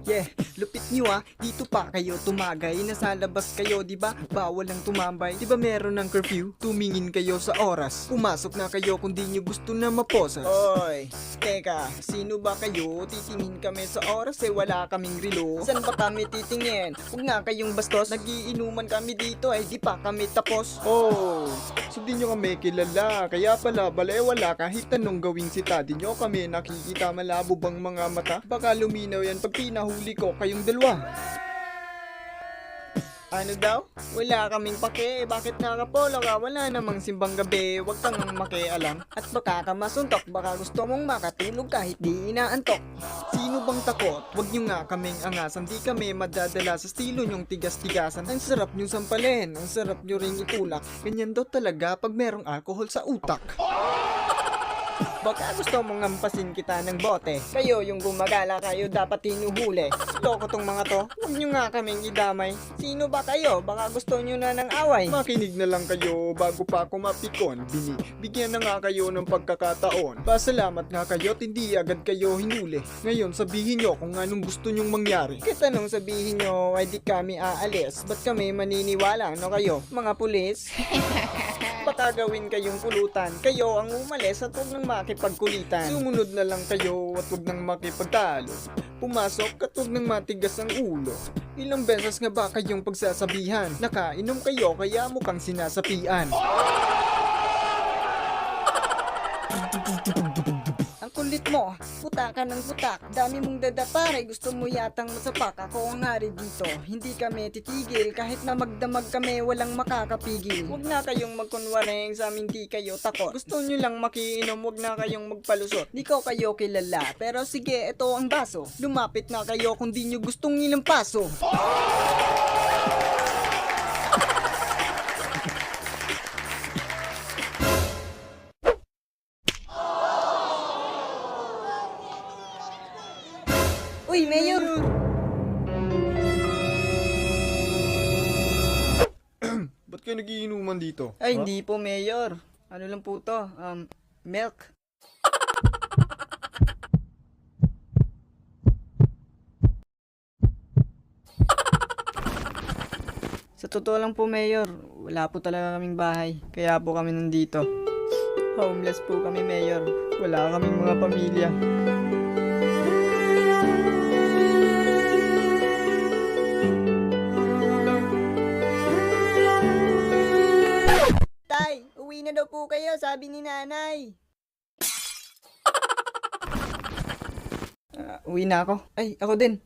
Yeah, lupit nyo dito pa kayo tumagay, nasa labas kayo, di ba? Bawal lang tumambay, di ba meron ng curfew? Tumingin kayo sa oras, pumasok na kayo kung di nyo gusto na maposas. Oy, teka, sino ba kayo? Titingin kami sa oras wala kaming relo. San ba kami titingin? Huwag nga kayong bastos, nagiinuman kami dito di pa kami tapos. Oh, so di nyo kami kilala. Kaya pala balewala kahit anong gawing sita. Di nyo kami nakikita, malabo bang mga mata? Baka luminaw yan pag pinahuli ko kayong dalawa. Ano daw? Wala kaming pake, bakit nakapolo ka? Wala namang simbang gabi, wag kang makialam. At baka ka masuntok, baka gusto mong makatulog kahit di inaantok. Sino bang takot? Wag nyo nga kaming angasan, di kami madadala sa estilo nyong tigas-tigasan. Ang sarap nyong sampalin, ang sarap nyo ring itulak. Ganyan daw talaga pag merong alcohol sa utak. Baka gusto mong ngampasin kita ng bote. Kayo yung gumagala, kayo dapat hinuhuli. Loko tong mga to, huwag nyo nga kaming idamay. Sino ba kayo? Baka gusto nyo na ng away. Makinig na lang kayo bago pa ako mapikon. Bigyan na nga kayo ng pagkakataon. Pasalamat nga kayo at hindi agad kayo hinuli. Ngayon sabihin nyo kung anong gusto nyong mangyari. Kahit anong sabihin nyo, ay di kami aalis. Ba't kami maniniwala, no kayo? Mga pulis? Baka gawin kayong pulutan. Kayo ang umalis at huwag nang makipagkulitan. Sumunod na lang kayo at huwag nang makipagtalo. Pumasok at huwag nang matigas ang ulo. Ilang beses nga ba kayong pagsasabihan? Nakainom kayo kaya mukhang sinasapian. Ang kulit mo, puta ka ng putak. Dami mong dadapare, gusto mo yatang masapak. Ako ang hari dito, hindi kami titigil. Kahit na magdamag kami, walang makakapigil. Huwag na kayong magkunwaring sa amin, di kayo takot. Gusto nyo lang makiinom, huwag na kayong magpalusot. Di ko kayo kilala, pero sige, ito ang baso. Lumapit na kayo kung di nyo gustong ilampaso. Uy, Mayor! Ba't kayo nagiinuman dito? Ay, hindi po, Mayor. Ano lang po to? Milk. Sa totoo lang po, Mayor, wala po talaga kaming bahay. Kaya po kami nandito. Homeless po kami, Mayor. Wala kaming mga pamilya. Tay, uwi na daw po kayo, sabi ni nanay. Uwi na ako. Ay, ako din.